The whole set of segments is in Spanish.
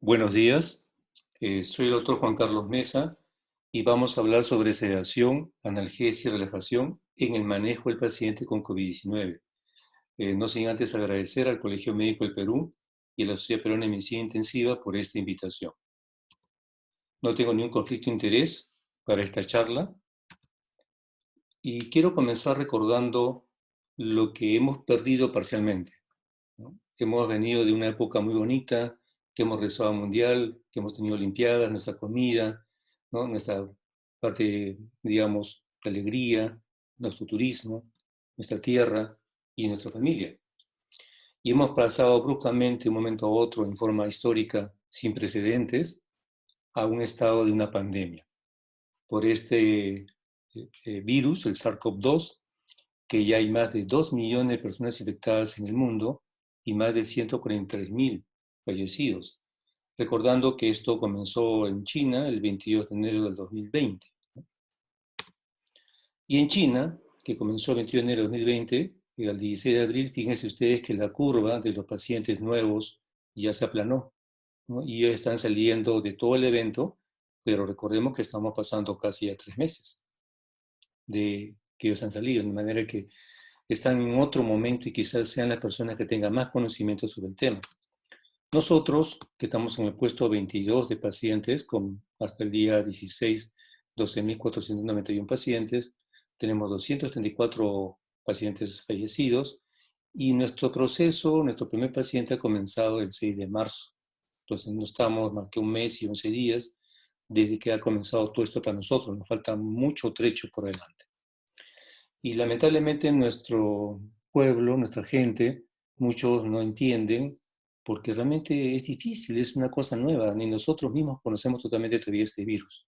Buenos días, soy el doctor Juan Carlos Mesa y vamos a hablar sobre sedación, analgesia y relajación en el manejo del paciente con COVID-19. No sin antes agradecer al Colegio Médico del Perú y a la Sociedad Peruana de Medicina Intensiva por esta invitación. No tengo ningún conflicto de interés para esta charla y quiero comenzar recordando lo que hemos perdido parcialmente, ¿no? Hemos venido de una época muy bonita, que hemos regresado al mundial, que hemos tenido olimpiadas, nuestra comida, ¿no? Nuestra parte, digamos, de alegría, nuestro turismo, nuestra tierra y nuestra familia. Y hemos pasado bruscamente de un momento a otro, en forma histórica, sin precedentes, a un estado de una pandemia. Por este virus, el SARS-CoV-2, que ya hay más de 2 millones de personas infectadas en el mundo y más de 143.000 fallecidos. Recordando que esto comenzó en China el 22 de enero del 2020. Y en China, que comenzó el 22 de enero del 2020, al 16 de abril, fíjense ustedes que la curva de los pacientes nuevos ya se aplanó, ¿no? Y ya están saliendo de todo el evento, pero recordemos que estamos pasando casi a 3 meses de que ellos han salido, de manera que están en otro momento y quizás sean las personas que tengan más conocimiento sobre el tema. Nosotros, que estamos en el puesto 22 de pacientes, con hasta el día 16, 12.491 pacientes, tenemos 234 pacientes fallecidos y nuestro proceso, nuestro primer paciente ha comenzado el 6 de marzo. Entonces no estamos más que un mes y 11 días desde que ha comenzado todo esto para nosotros. Nos falta mucho trecho por delante. Y lamentablemente en nuestro pueblo, nuestra gente, muchos no entienden porque realmente es difícil, es una cosa nueva, ni nosotros mismos conocemos totalmente todavía este virus.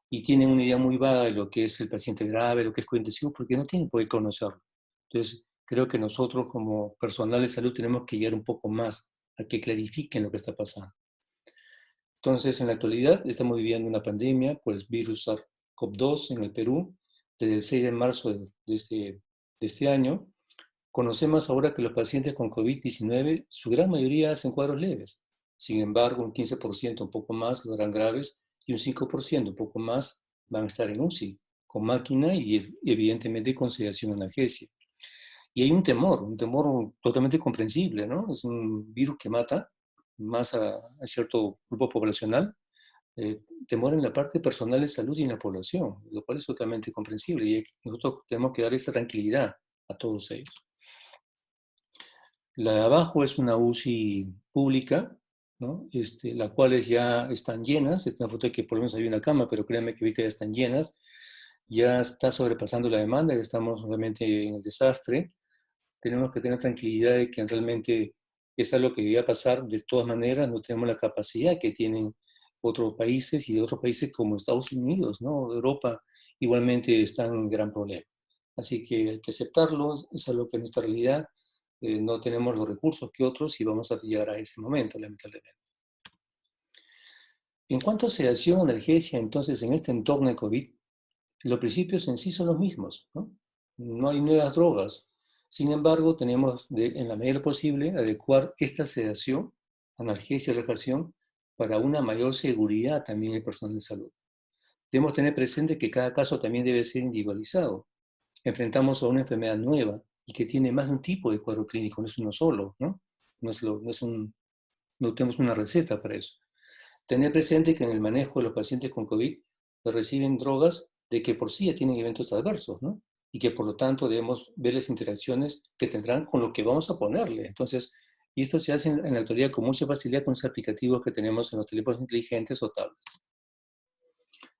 Y tienen una idea muy vaga de lo que es el paciente grave, lo que es cuidado intensivo, porque no tienen por qué conocerlo. Entonces, creo que nosotros como personal de salud tenemos que llegar un poco más a que clarifiquen lo que está pasando. Entonces, en la actualidad estamos viviendo una pandemia por el virus SARS-CoV-2 en el Perú desde el 6 de marzo de este año. Conocemos ahora que los pacientes con COVID-19, su gran mayoría hacen cuadros leves. Sin embargo, un 15%, un poco más, lo harán graves y un 5%, un poco más, van a estar en UCI, con máquina y evidentemente con sedación analgesia. Y hay un temor totalmente comprensible, ¿no? Es un virus que mata más a cierto grupo poblacional, temor en la parte personal de salud y en la población, lo cual es totalmente comprensible y nosotros tenemos que dar esa tranquilidad a todos ellos. La de abajo es una UCI pública, ¿no? Las cuales ya están llenas, es una foto de que por lo menos hay una cama, pero créanme que ahorita ya están llenas, ya está sobrepasando la demanda, ya estamos realmente en el desastre. Tenemos que tener tranquilidad de que realmente es algo que debía pasar de todas maneras, no tenemos la capacidad que tienen otros países y de otros países como Estados Unidos, ¿no? Europa igualmente están en gran problema. Así que hay que aceptarlo, es algo que en nuestra realidad no tenemos los recursos que otros y vamos a llegar a ese momento, lamentablemente. En cuanto a sedación, analgesia, entonces en este entorno de COVID, los principios en sí son los mismos, ¿no? No hay nuevas drogas. Sin embargo, tenemos en la medida posible adecuar esta sedación, analgesia, relajación para una mayor seguridad también del personal de salud. Debemos tener presente que cada caso también debe ser individualizado. Enfrentamos a una enfermedad nueva y que tiene más de un tipo de cuadro clínico, no es uno solo, ¿no? No tenemos una receta para eso. Tener presente que en el manejo de los pacientes con COVID reciben drogas de que por sí ya tienen eventos adversos, ¿no? Y que por lo tanto debemos ver las interacciones que tendrán con lo que vamos a ponerle. Entonces, y esto se hace en la actualidad con mucha facilidad con los aplicativos que tenemos en los teléfonos inteligentes o tablets.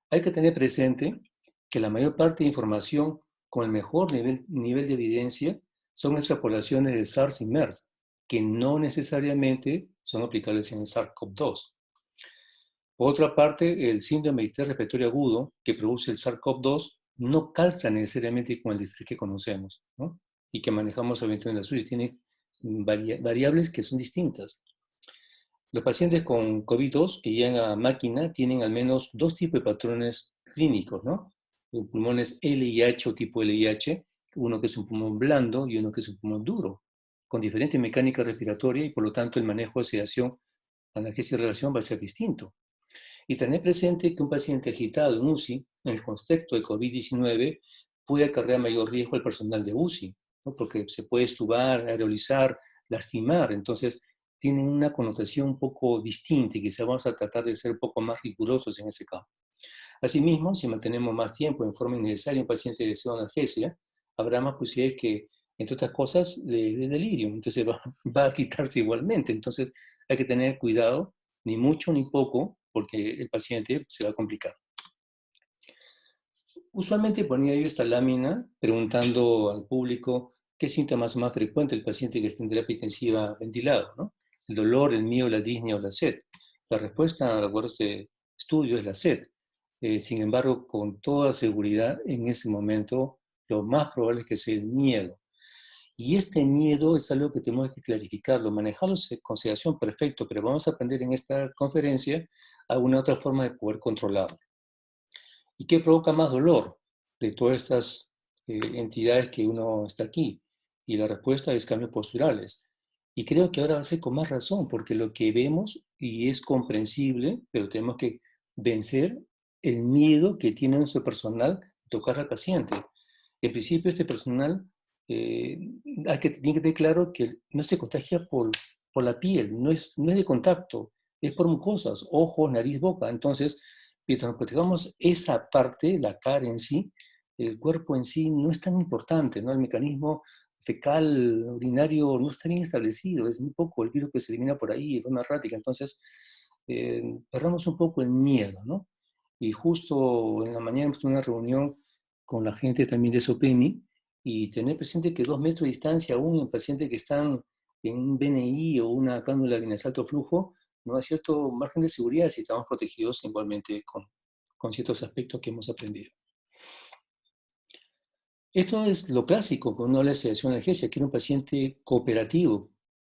Hay que tener presente que la mayor parte de información con el mejor nivel de evidencia son extrapolaciones de SARS y MERS, que no necesariamente son aplicables en el SARS-CoV-2. Por otra parte, el síndrome de distrés respiratorio agudo que produce el SARS-CoV-2 no calza necesariamente con el distrés que conocemos, ¿no? Y que manejamos habitualmente en la SUS y tiene variables que son distintas. Los pacientes con COVID-2 que llegan a máquina tienen al menos dos tipos de patrones clínicos, ¿no? Pulmones LIH o tipo LIH, uno que es un pulmón blando y uno que es un pulmón duro, con diferente mecánica respiratoria y por lo tanto el manejo de sedación analgesia y relación va a ser distinto. Y tener presente que un paciente agitado en UCI, en el contexto de COVID-19, puede acarrear mayor riesgo al personal de UCI, ¿no? Porque se puede estubar, aerolizar, lastimar. Entonces, tienen una connotación un poco distinta y quizá vamos a tratar de ser un poco más rigurosos en ese campo. Asimismo, si mantenemos más tiempo en forma innecesaria un paciente de analgesia, habrá más posibilidades que, entre otras cosas, le dé delirio. Entonces va a quitarse igualmente. Entonces hay que tener cuidado, ni mucho ni poco, porque el paciente se va a complicar. Usualmente ponía yo esta lámina preguntando al público qué síntomas más frecuentes el paciente que está en terapia intensiva ventilado, ¿no? El dolor, el miedo, la disnea o la sed. La respuesta, de acuerdo a este estudio, es la sed. Sin embargo, con toda seguridad, en ese momento, lo más probable es que sea el miedo. Y este miedo es algo que tenemos que clarificarlo, manejarlo en consideración perfecto, pero vamos a aprender en esta conferencia alguna otra forma de poder controlarlo. ¿Y qué provoca más dolor de todas estas entidades que uno está aquí? Y la respuesta es cambios posturales. Y creo que ahora va a ser con más razón, porque lo que vemos, y es comprensible, pero tenemos que vencer el miedo que tiene nuestro personal de tocar al paciente. En principio, este personal tiene que tener claro que no se contagia por la piel, no es de contacto, es por mucosas, ojos, nariz, boca. Entonces, mientras protejamos esa parte, la cara en sí, el cuerpo en sí no es tan importante, ¿no? El mecanismo fecal, urinario, no está bien establecido, es muy poco el virus que se elimina por ahí de forma errática. Entonces, perdamos un poco el miedo, ¿no? Y justo en la mañana hemos tenido una reunión con la gente también de SOPEMI y tener presente que 2 metros de distancia aún en pacientes que están en un BNI o una cánula de alto flujo, no hay cierto margen de seguridad si estamos protegidos igualmente con ciertos aspectos que hemos aprendido. Esto es lo clásico cuando uno habla de sedación analgesia, quiere un paciente cooperativo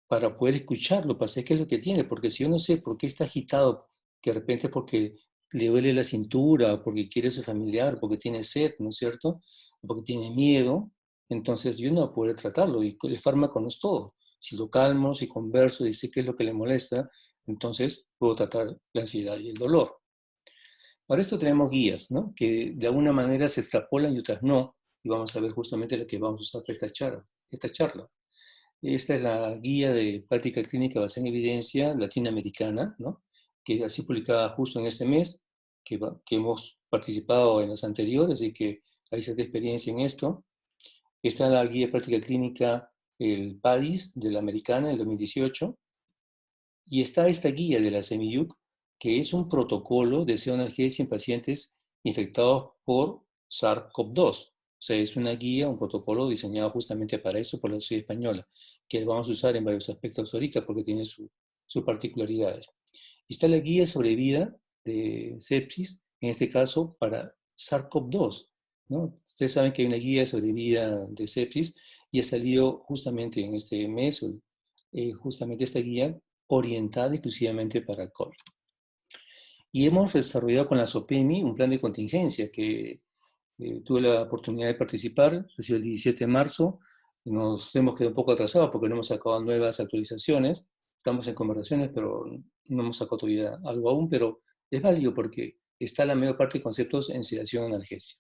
para poder escucharlo, para saber qué es lo que tiene, porque si yo no sé por qué está agitado, que de repente es porque le duele la cintura, porque quiere a su familiar, porque tiene sed, ¿no es cierto? Porque tiene miedo, entonces yo no voy a poder tratarlo y el fármaco no es todo. Si lo calmo, si converso y sé qué es lo que le molesta, entonces puedo tratar la ansiedad y el dolor. Para esto tenemos guías, ¿no? Que de alguna manera se extrapolan y otras no, y vamos a ver justamente la que vamos a usar para esta charla. Esta es la guía de práctica clínica basada en evidencia latinoamericana, ¿no? Que ha sido publicada justo en este mes, que hemos participado en las anteriores y que hay cierta experiencia en esto. Está la guía de práctica clínica, el PADIS de la americana del 2018, y está esta guía de la Semiyuk, que es un protocolo de analgesia en pacientes infectados por SARS-CoV-2. O sea, es una guía, un protocolo diseñado justamente para eso por la Sociedad Española, que vamos a usar en varios aspectos ahorita porque tiene sus particularidades. Y está la guía sobre vida de sepsis, en este caso para SARS-CoV-2, ¿no? Ustedes saben que hay una guía sobre vida de sepsis y ha salido justamente en este mes, justamente esta guía orientada exclusivamente para el COVID. Y hemos desarrollado con la SOPEMI un plan de contingencia que tuve la oportunidad de participar, ha sido el 17 de marzo, nos hemos quedado un poco atrasados porque no hemos sacado nuevas actualizaciones, estamos en conversaciones, pero no hemos sacado todavía algo aún, pero es válido porque está la mayor parte de conceptos en sedación analgesia.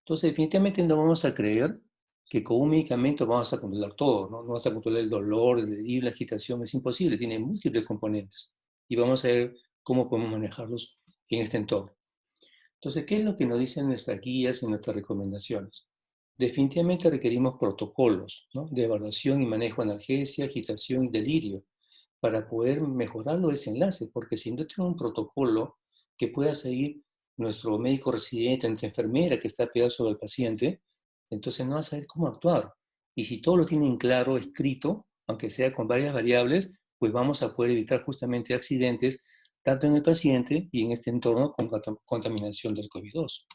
Entonces, definitivamente no vamos a creer que con un medicamento vamos a controlar todo, ¿no? No vamos a controlar el dolor, el delirio, la agitación, es imposible, tiene múltiples componentes. Y vamos a ver cómo podemos manejarlos en este entorno. Entonces, ¿qué es lo que nos dicen nuestras guías y nuestras recomendaciones? Definitivamente requerimos protocolos, ¿no? De evaluación y manejo de analgesia, agitación y delirio para poder mejorar los desenlaces, porque si no tengo un protocolo que pueda seguir nuestro médico residente, nuestra enfermera que está pegada sobre el paciente, entonces no va a saber cómo actuar. Y si todo lo tienen claro, escrito, aunque sea con varias variables, pues vamos a poder evitar justamente accidentes, tanto en el paciente y en este entorno con contaminación del COVID-2.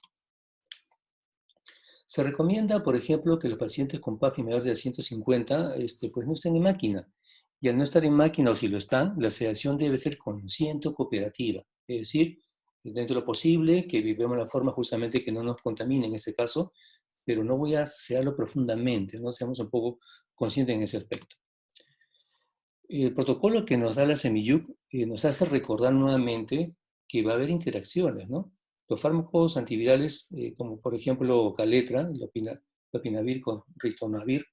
Se recomienda, por ejemplo, que los pacientes con PAFI mayor de 150 pues no estén en máquina. Y al no estar en máquina, o si lo están, la sedación debe ser consciente o cooperativa. Es decir, dentro de lo posible, que vivamos la forma justamente que no nos contamine en este caso, pero no voy a sedarlo profundamente, no seamos un poco conscientes en ese aspecto. El protocolo que nos da la Semilluc nos hace recordar nuevamente que va a haber interacciones, ¿no? Los fármacos antivirales, como por ejemplo Caletra, lopinavir con ritonavir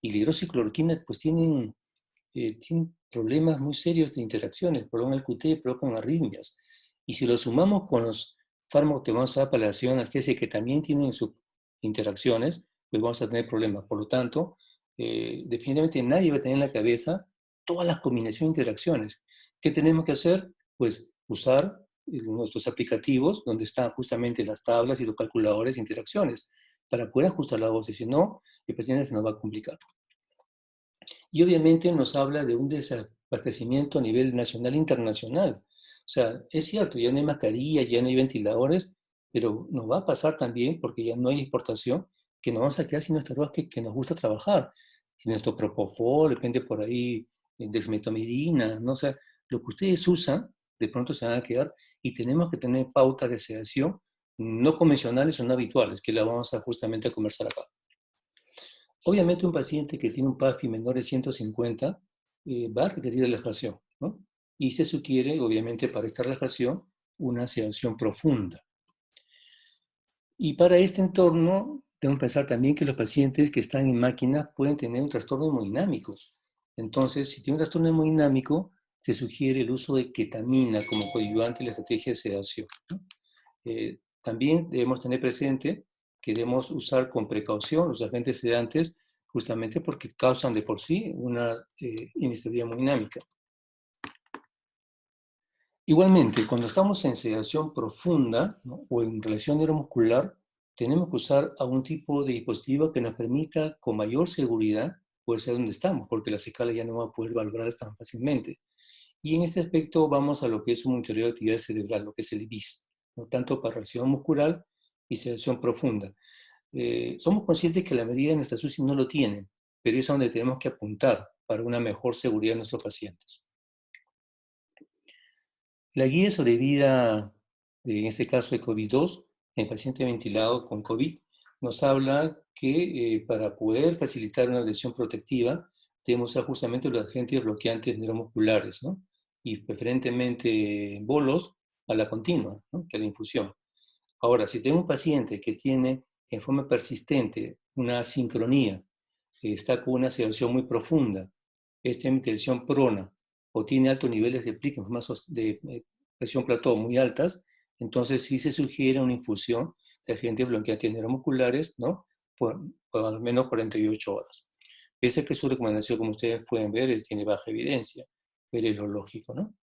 y la hidroxicloroquina, pues tienen problemas muy serios de interacciones, prolongan el QT, provocan arritmias. Y si lo sumamos con los fármacos que vamos a dar para la acción analgésica que también tienen sus interacciones, pues vamos a tener problemas. Por lo tanto, definitivamente nadie va a tener en la cabeza todas las combinaciones de interacciones. ¿Qué tenemos que hacer? Pues usar nuestros aplicativos donde están justamente las tablas y los calculadores de interacciones para poder ajustar la dosis. Si no, el paciente se nos va a complicar. Y obviamente nos habla de un desabastecimiento a nivel nacional e internacional. O sea, es cierto, ya no hay mascarillas, ya no hay ventiladores, pero nos va a pasar también, porque ya no hay exportación, que nos vamos a quedar sin nuestras drogas que nos gusta trabajar. Sin nuestro propofol, depende por ahí, dexmetomidina, ¿no? O sea, lo que ustedes usan, de pronto se van a quedar y tenemos que tener pautas de sedación no convencionales o no habituales, que la vamos a justamente a conversar acá. Obviamente un paciente que tiene un PAFI menor de 150 va a requerir relajación, ¿no? Y se sugiere, obviamente, para esta relajación, una sedación profunda. Y para este entorno, tengo que pensar también que los pacientes que están en máquina pueden tener un trastorno hemodinámico. Entonces, si tiene un trastorno hemodinámico, se sugiere el uso de ketamina como coadyuvante en la estrategia de sedación, ¿no? También debemos tener presente que debemos usar con precaución los agentes sedantes justamente porque causan de por sí una inestabilidad hemodinámica. Igualmente, cuando estamos en sedación profunda, ¿no?, o en relación neuromuscular, tenemos que usar algún tipo de dispositivo que nos permita con mayor seguridad poder saber dónde estamos, porque las escalas ya no van a poder valorar tan fácilmente. Y en este aspecto vamos a lo que es un monitoreo de actividad cerebral, lo que es el IBIS, ¿no?, tanto para reacción muscular y sedación profunda. Somos conscientes que la mayoría de nuestras UCI no lo tienen, pero es a donde tenemos que apuntar para una mejor seguridad de nuestros pacientes. La guía de sobrevida, en este caso de COVID-2, en paciente ventilado con COVID, nos habla que para poder facilitar una lesión protectiva, debemos usar justamente los agentes bloqueantes neuromusculares, ¿no? Y preferentemente bolos a la continua, ¿no?, que a la infusión. Ahora, si tengo un paciente que tiene en forma persistente una asincronía, está con una sedación muy profunda, está en tensión prona o tiene altos niveles de plica en forma de presión plató muy altas, entonces sí se sugiere una infusión de agentes blanqueantes neuromusculares, ¿no?, por al menos 48 horas. Pese a que su recomendación, como ustedes pueden ver, él tiene baja evidencia, pero es lo lógico, ¿no?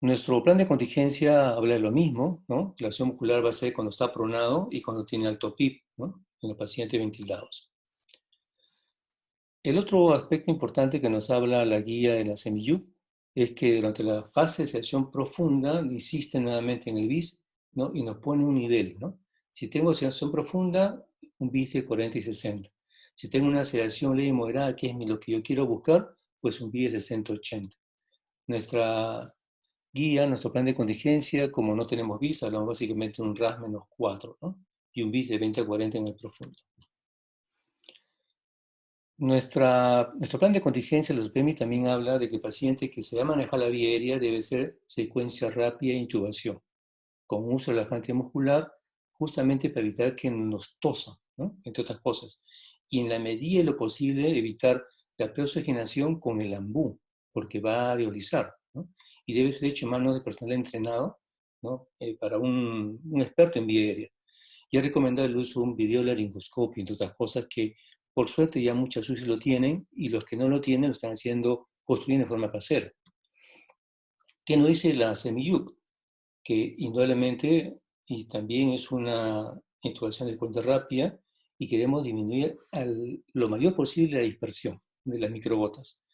Nuestro plan de contingencia habla de lo mismo, ¿no? La acción muscular va a ser cuando está pronado y cuando tiene alto PIB, ¿no?, en los pacientes ventilados. El otro aspecto importante que nos habla la guía de la Semilluc es que durante la fase de sedación profunda insiste nuevamente en el BIS, ¿no?, y nos pone un nivel, ¿no? Si tengo sedación profunda, un BIS de 40 y 60. Si tengo una sedación leve y moderada, que es lo que yo quiero buscar, pues un BIS de 60-80. Nuestra guía, nuestro plan de contingencia, como no tenemos BIS, hablamos básicamente de un RAS -4, ¿no?, y un BIS de 20 a 40 en el profundo. Nuestro plan de contingencia, los PEMI, también habla de que el paciente que se va a manejar la vía aérea debe ser secuencia rápida de intubación, con uso del relajante muscular, justamente para evitar que nos tosa, ¿no?, entre otras cosas. Y en la medida de lo posible, evitar la preoxigenación con el ambú, porque va a aerolizar, ¿no? Y debe ser hecho en manos de personal entrenado, ¿no?, para un experto en vía aérea. Y es recomendable el uso de un videolaringoscopio, entre otras cosas, que por suerte ya muchas UCI lo tienen, y los que no lo tienen lo están construyendo de forma casera. ¿Qué nos dice la Semilluc? Que indudablemente, y también es una intubación de cuenta rápida, y queremos disminuir lo mayor posible la dispersión de las microgotas.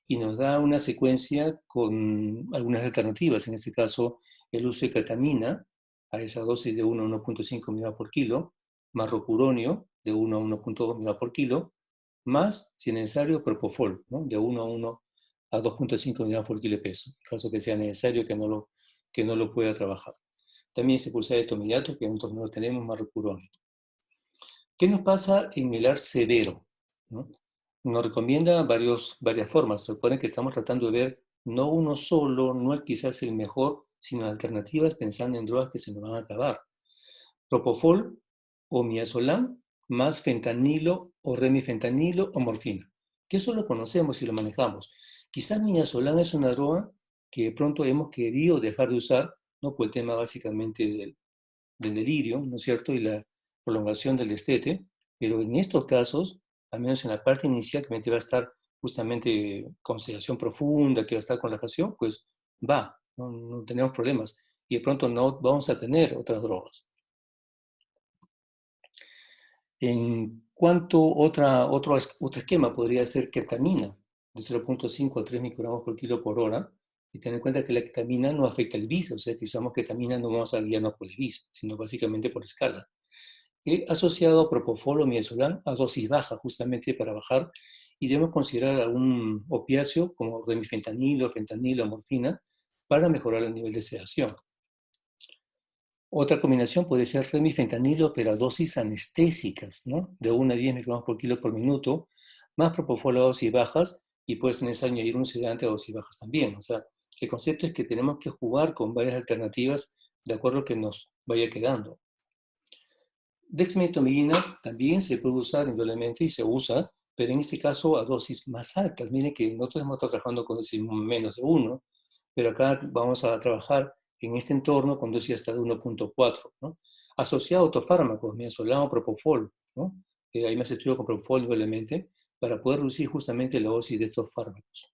Y nos da una secuencia con algunas alternativas, en este caso el uso de ketamina a esa dosis de 1 a 1.5 mg por kilo, más rocuronio de 1 a 1.2 mg por kilo, más, si es necesario, propofol, ¿no?, de 1 a 2.5 mg por kilo de peso, en caso que sea necesario que no lo pueda trabajar. También se pulsa de tomidato, que nosotros no lo tenemos, más rocuronio. ¿Qué nos pasa en el AR severo, ¿no? nos recomienda varias formas. Recuerden que estamos tratando de ver no uno solo, no el quizás el mejor, sino alternativas pensando en drogas que se nos van a acabar. Propofol o midazolam más fentanilo o remifentanilo o morfina. Que eso lo conocemos y lo manejamos. Quizás midazolam es una droga que de pronto hemos querido dejar de usar, ¿no? Por el tema básicamente del delirio, ¿no es cierto? Y la prolongación del destete, pero en estos casos, al menos en la parte inicial, que va a estar justamente con sedación profunda, que va a estar con relajación, pues va, no tenemos problemas. Y de pronto no vamos a tener otras drogas. En cuanto otro esquema podría ser ketamina, de 0,5 a 3 microgramos por kilo por hora, y tener en cuenta que la ketamina no afecta el bis, o sea que usamos ketamina no vamos a guiarnos por el bis, sino básicamente por escala. He asociado a propofol o midazolam a dosis baja, justamente para bajar, y debemos considerar algún opiáceo como remifentanilo, fentanilo, morfina, para mejorar el nivel de sedación. Otra combinación puede ser remifentanilo, pero a dosis anestésicas, ¿no? De 1 a 10 microgramos por kilo por minuto, más propofol a dosis bajas, y puede ser necesario añadir un sedante a dosis bajas también. O sea, el concepto es que tenemos que jugar con varias alternativas de acuerdo a lo que nos vaya quedando. Dexmedetomidina también se puede usar indudablemente y se usa, pero en este caso a dosis más altas. Miren que nosotros hemos estado trabajando con dosis menos de 1, pero acá vamos a trabajar en este entorno con dosis hasta de 1,4, ¿no? Asociado a otros fármacos, midazolam o propofol, ¿no? Hay más estudios con propofol indudablemente para poder reducir justamente la dosis de estos fármacos.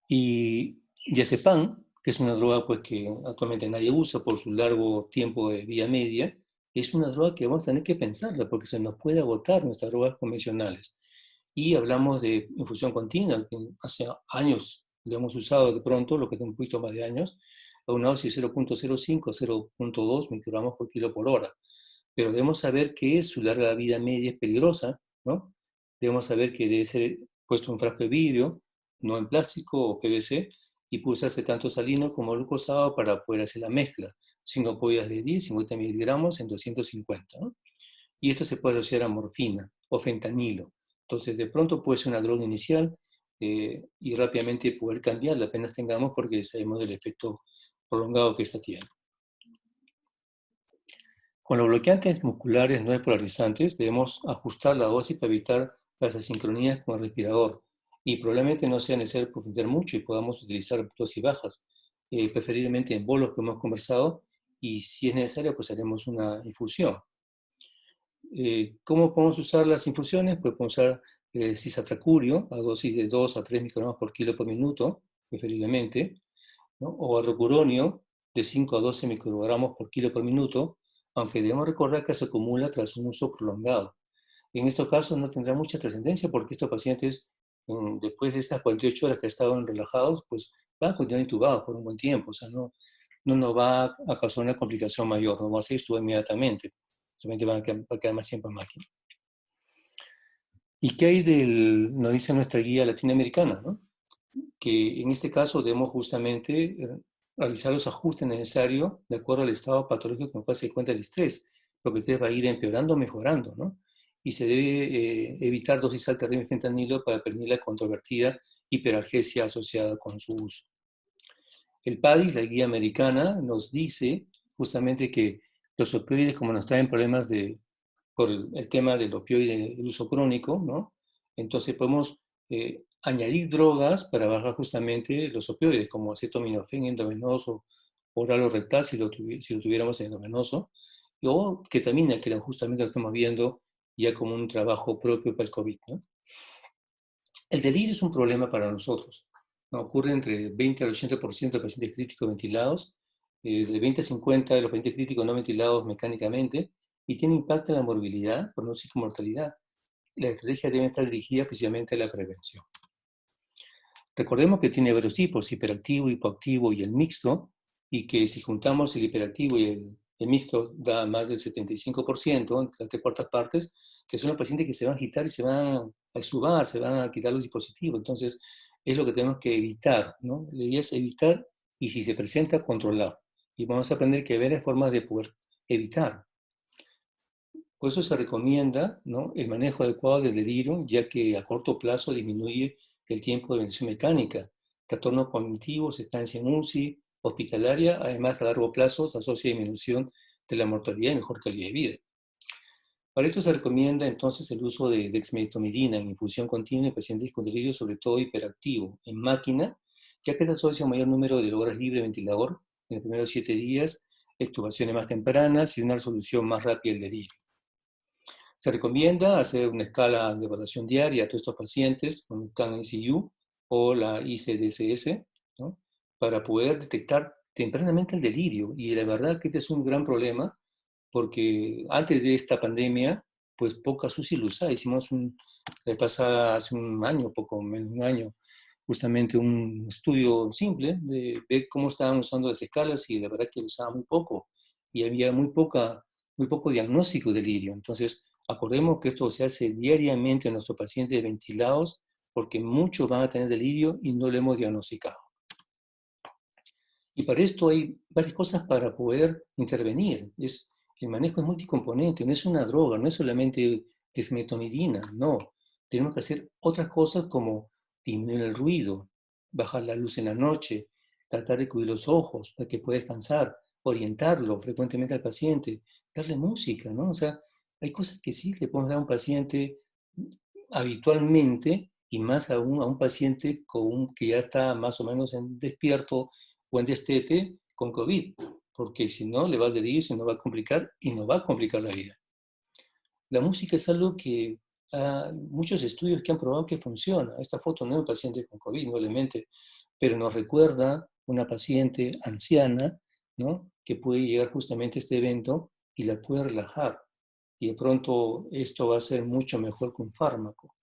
Y diazepam, que es una droga pues, que actualmente nadie usa por su largo tiempo de vida media, es una droga que vamos a tener que pensarla porque se nos puede agotar nuestras drogas convencionales. Y hablamos de infusión continua, que hace años lo hemos usado de pronto, lo que tiene un poquito más de años, a una dosis 0,05 0,2 microgramos por kilo por hora. Pero debemos saber que su larga vida media es peligrosa, ¿no? Debemos saber que debe ser puesto en frasco de vidrio, no en plástico o PVC, y puede usarse tanto salino como glucosado para poder hacer la mezcla. 5 ampollas de 10, 50 miligramos en 250, ¿no? Y esto se puede asociar a morfina o fentanilo. Entonces, de pronto puede ser una droga inicial y rápidamente poder cambiarla apenas tengamos porque sabemos del efecto prolongado que esta tiene. Con los bloqueantes musculares no despolarizantes debemos ajustar la dosis para evitar las asincronías con el respirador y probablemente no sea necesario profundizar mucho y podamos utilizar dosis bajas, preferiblemente en bolos que hemos conversado, y si es necesario pues haremos una infusión. ¿Cómo podemos usar las infusiones? Pues podemos usar cisatracurio a dosis de 2 a 3 microgramos por kilo por minuto, preferiblemente, ¿no? O arrocuronio de 5 a 12 microgramos por kilo por minuto, aunque debemos recordar que se acumula tras un uso prolongado. En estos casos no tendrá mucha trascendencia porque estos pacientes, después de estas 48 horas que estaban relajados, pues van a continuar intubados por un buen tiempo, o sea, no nos va a causar una complicación mayor, no va a ser estuvo inmediatamente, solamente va a quedar más tiempo en máquina. ¿Y qué hay nos dice nuestra guía latinoamericana, ¿no? Que en este caso debemos justamente realizar los ajustes necesarios de acuerdo al estado patológico que nos puede hacer cuenta del estrés, porque usted va a ir empeorando o mejorando, ¿no? Y se debe evitar dosis altas de fentanilo para prevenir la controvertida hiperalgesia asociada con su uso. El PADIS, la guía americana, nos dice justamente que los opioides, como nos traen problemas por el tema del opioide, el uso crónico, ¿no? Entonces podemos añadir drogas para bajar justamente los opioides, como acetaminofén endovenoso, oral o rectal, si lo tuviéramos endovenoso, o ketamina, que justamente lo estamos viendo ya como un trabajo propio para el COVID, ¿no? El delirio es un problema para nosotros, ¿no? Ocurre entre 20 al 80% de pacientes críticos ventilados, de 20 a 50 de los pacientes críticos no ventilados mecánicamente, y tiene impacto en la morbilidad, pronóstico y mortalidad. La estrategia debe estar dirigida precisamente a la prevención. Recordemos que tiene varios tipos, hiperactivo, hipoactivo y el mixto, y que si juntamos el hiperactivo y el mixto da más del 75%, entre 3/4 partes, que son los pacientes que se van a agitar y se van a extubar, se van a quitar los dispositivos. Entonces, es lo que tenemos que evitar, ¿no? La idea es evitar y si se presenta, controlar. Y vamos a aprender que hay varias formas de poder evitar. Por eso se recomienda, ¿no?, el manejo adecuado del delirium, ya que a corto plazo disminuye el tiempo de ventilación mecánica, trastornos cognitivos, estancia en UCI, hospitalaria, además a largo plazo se asocia a disminución de la mortalidad y mejor calidad de vida. Para esto se recomienda entonces el uso de dexmedetomidina en infusión continua en pacientes con delirio, sobre todo hiperactivo, en máquina, ya que se asocia a un mayor número de horas libre de ventilador en los primeros 7 días, extubaciones más tempranas y una resolución más rápida del delirio. Se recomienda hacer una escala de evaluación diaria a todos estos pacientes con el CAN-ICU o la ICD-CS, ¿no?, para poder detectar tempranamente el delirio. Y la verdad que este es un gran problema, porque antes de esta pandemia, pues pocas UCI lo usaban. Hicimos hace un año, poco menos de un año, justamente un estudio simple de ver cómo estaban usando las escalas y la verdad que lo usaban muy poco. Y había muy poco diagnóstico de delirio. Entonces, acordemos que esto se hace diariamente en nuestros pacientes ventilados porque muchos van a tener delirio y no lo hemos diagnosticado. Y para esto hay varias cosas para poder intervenir. El manejo es multicomponente, no es una droga, no es solamente desmetomidina, no. Tenemos que hacer otras cosas como disminuir el ruido, bajar la luz en la noche, tratar de cubrir los ojos para que pueda descansar, orientarlo frecuentemente al paciente, darle música, ¿no? O sea, hay cosas que sí le podemos dar a un paciente habitualmente y más aún a un paciente que ya está más o menos en despierto o en destete con COVID, porque si no le va a adherir, se nos va a complicar y nos va a complicar la vida. La música es algo que hay muchos estudios que han probado que funciona. Esta foto no es un paciente con COVID, obviamente, pero nos recuerda una paciente anciana, ¿no?, que puede llegar justamente a este evento y la puede relajar. Y de pronto esto va a ser mucho mejor que un fármaco.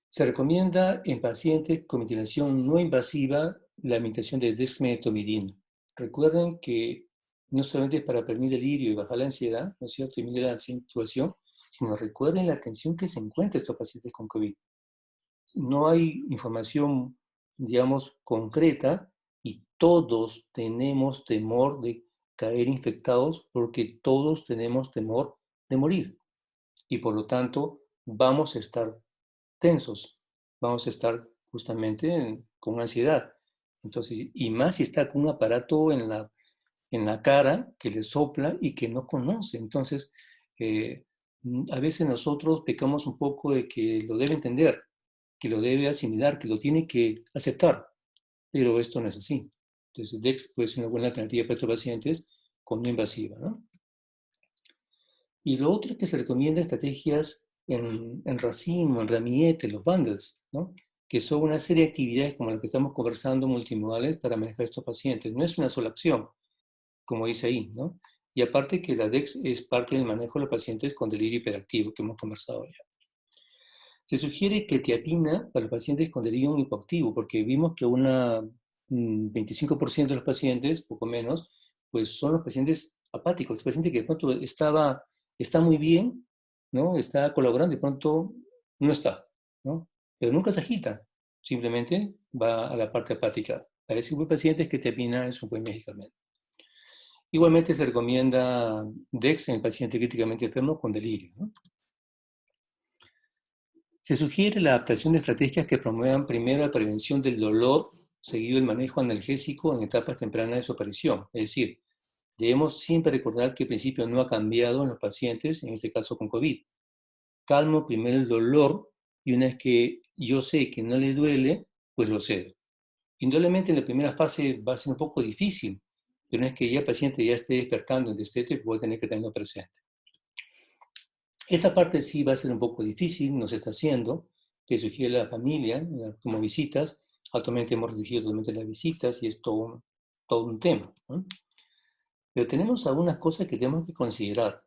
Se recomienda en pacientes con ventilación no invasiva la administración de dexmedetomidina. Recuerden que no solamente es para prevenir delirio y bajar la ansiedad, ¿no es cierto?, y mejorar la situación, sino recuerden la atención que se encuentra estos pacientes con COVID. No hay información, digamos, concreta y todos tenemos temor de caer infectados porque todos tenemos temor de morir. Y por lo tanto, vamos a estar tensos, vamos a estar justamente con ansiedad. Entonces, y más si está con un aparato en la cara que le sopla y que no conoce. Entonces, a veces nosotros pecamos un poco de que lo debe entender, que lo debe asimilar, que lo tiene que aceptar, pero esto no es así. Entonces, DEX puede ser una buena alternativa para estos pacientes con no invasiva, ¿no? Y lo otro es que se recomienda estrategias en racimo, en ramillete, los bundles, ¿no?, que son una serie de actividades como las que estamos conversando multimodales para manejar a estos pacientes. No es una sola acción, como dice ahí, ¿no? Y aparte que la DEX es parte del manejo de los pacientes con delirio hiperactivo, que hemos conversado ya. Se sugiere que tiapina para los pacientes con delirio hipoactivo, porque vimos que un 25% de los pacientes, poco menos, pues son los pacientes apáticos, el paciente que de pronto está muy bien, ¿no?, está colaborando y de pronto no está, ¿no?, pero nunca se agita, simplemente va a la parte apática. Para ese grupo de pacientes que tiapina es un buen medicamento. Igualmente se recomienda DEX en el paciente críticamente enfermo con delirio, ¿no? Se sugiere la adaptación de estrategias que promuevan primero la prevención del dolor, seguido el manejo analgésico en etapas tempranas de su aparición. Es decir, debemos siempre recordar que el principio no ha cambiado en los pacientes, en este caso con COVID. Calmo primero el dolor y una vez que yo sé que no le duele, pues lo cedo. Indudablemente en la primera fase va a ser un poco difícil, pero una vez que ya el paciente ya esté despertando en destete, voy a tener que tenerlo presente. Esta parte sí va a ser un poco difícil, nos está haciendo, que sugiere la familia, como visitas. Actualmente hemos reducido totalmente las visitas y es todo un tema, ¿no? Pero tenemos algunas cosas que tenemos que considerar.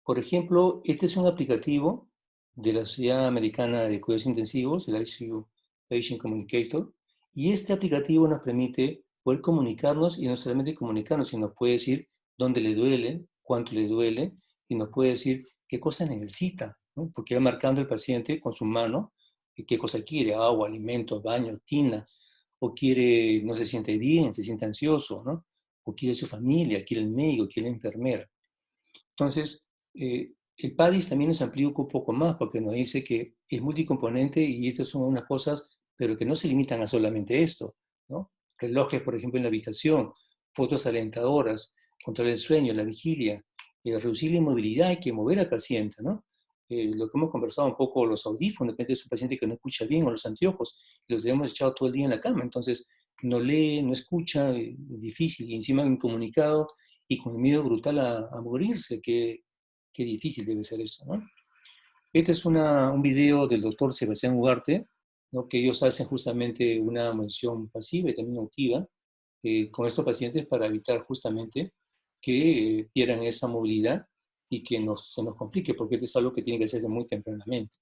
Por ejemplo, este es un aplicativo de la Sociedad Americana de Cuidados Intensivos, el ICU Patient Communicator, y este aplicativo nos permite poder comunicarnos y no solamente comunicarnos, sino nos puede decir dónde le duele, cuánto le duele, y nos puede decir qué cosa necesita, ¿no?, porque va marcando el paciente con su mano qué cosa quiere: agua, alimentos, baño, tina, o quiere, no se siente bien, se siente ansioso, ¿no?, o quiere su familia, quiere el médico, quiere la enfermera. Entonces, el PADIS también nos amplía un poco más porque nos dice que es multicomponente y estas son unas cosas, pero que no se limitan a solamente esto, ¿no? Relojes, por ejemplo, en la habitación, fotos alentadoras, control del sueño, la vigilia, reducir la inmovilidad, hay que mover al paciente, ¿no? Lo que hemos conversado un poco, los audífonos, de repente es un paciente que no escucha bien, o los anteojos, los tenemos echado todo el día en la cama, entonces no lee, no escucha, es difícil, y encima incomunicado y con miedo brutal a morirse, qué difícil debe ser eso, ¿no? Este es un video del doctor Sebastián Ugarte, ¿no? Que ellos hacen justamente una mención pasiva y también activa con estos pacientes para evitar justamente que pierdan esa movilidad y que se nos complique, porque esto es algo que tiene que hacerse muy tempranamente.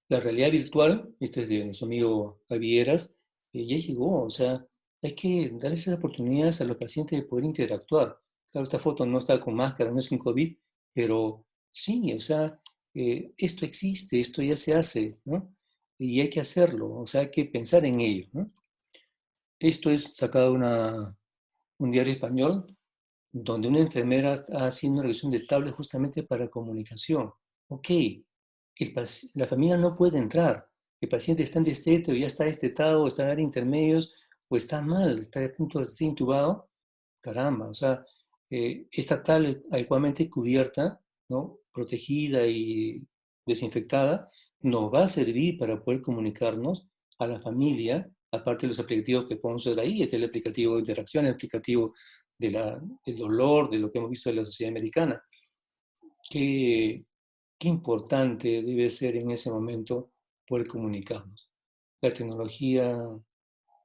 La realidad virtual, este es de nuestro amigo Javieras, ya llegó, o sea, hay que darles esas oportunidades a los pacientes de poder interactuar. Claro, esta foto no está con máscara, no es con COVID, pero sí, o sea, esto existe, esto ya se hace, ¿no? Y hay que hacerlo, o sea, hay que pensar en ello, ¿no? Esto es sacado de un diario español donde una enfermera está haciendo una revisión de tablet justamente para comunicación. Ok, la familia no puede entrar, el paciente está en desteto, ya está destetado, está en áreas intermedios, o está mal, está a punto de ser intubado, caramba, o sea, esta tablet adecuadamente cubierta, ¿no? Protegida y desinfectada, nos va a servir para poder comunicarnos a la familia, aparte de los aplicativos que podemos usar ahí, este es el aplicativo de interacción, el aplicativo del dolor, de lo que hemos visto en la sociedad americana. Qué, qué importante debe ser en ese momento poder comunicarnos. La tecnología,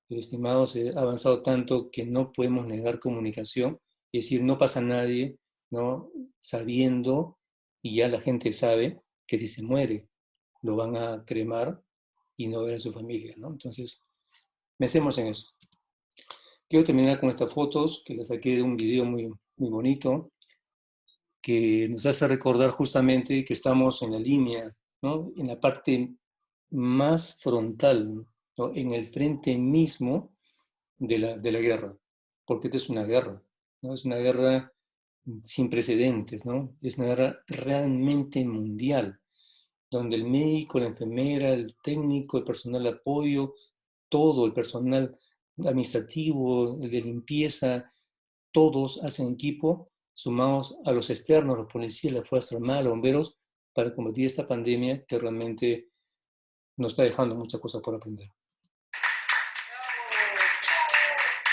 estimados, ha avanzado tanto que no podemos negar comunicación, es decir, no pasa nadie, ¿no? Sabiendo, y ya la gente sabe que si se muere lo van a cremar y no ver a su familia, ¿no? Entonces, pensemos en eso. Quiero terminar con estas fotos que las saqué de un video muy bonito que nos hace recordar justamente que estamos en la línea, ¿no? En la parte más frontal, ¿no? En el frente mismo de la guerra, porque esta es una guerra, ¿no? Es una guerra sin precedentes, ¿no? Es una guerra realmente mundial, donde el médico, la enfermera, el técnico, el personal de apoyo, todo el personal administrativo, el de limpieza, todos hacen equipo, sumados a los externos, los policías, las Fuerzas Armadas, los bomberos, para combatir esta pandemia que realmente nos está dejando muchas cosas por aprender.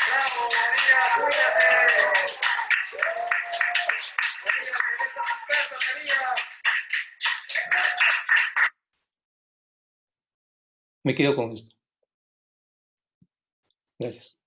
¡Bravo, María! ¡Cuídate! Me quedo con esto. Gracias.